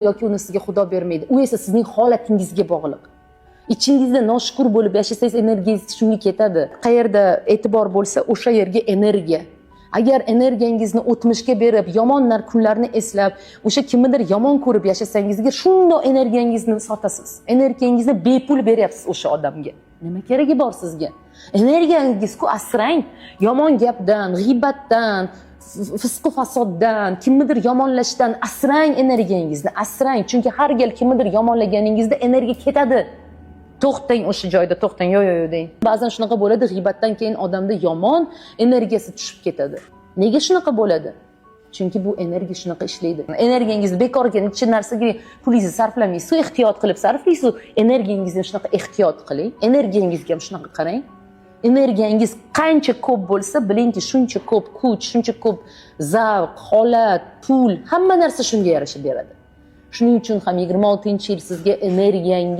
yoki uni sizga Xudo bermaydi. U esa sizning holatingizga bog'liq. Ichingizda noshukur bo'lib yashasangiz energiyangiz shunga ketadi. Qayerda e'tibor bo'lsa, o'sha yerga energiya. Agar energiyangizni o'tmishga berib, yomon kunlarni eslab, o'sha kimnidir yomon ko'rib yashasangizga, shundoq energiyangizni sotasiz. Energiyangizni bepul beryapsiz o'sha odamga. Nima keragi bor sizga? Energiyangizni asrang. Yomon gapdan, g'iybatdan, fisq-u fasoddan, kimnidir yomonlashdan asrang energiyangizni, asrang. Chunki har gal kimnidir yomonlaganingizda energiya ketadi. To'xtang o'sha joyda, to'xtang, yo deng. Ba'zan shunaqa bo'ladi, g'iybatdan keyin odamda yomon energiyasi tushib ketadi. Nega shunaqa bo'ladi? Chunki bu energiya shunaqa ishlaydi. Energiyangizni bekorga necha narsaga pulingizni sarflamaysiz, ehtiyot qilib sarflaysiz. Energiyangizni shunaqa ehtiyot qiling. Energiyangizga ham shunaqa qarang. Energiyangiz qancha ko'p bo'lsa, bilingki, shuncha ko'p kuch, shuncha ko'p zavq, holat, pul, hamma narsa shunga yarasha beradi. Shuning uchun ham 26-yil sizga energiyangiz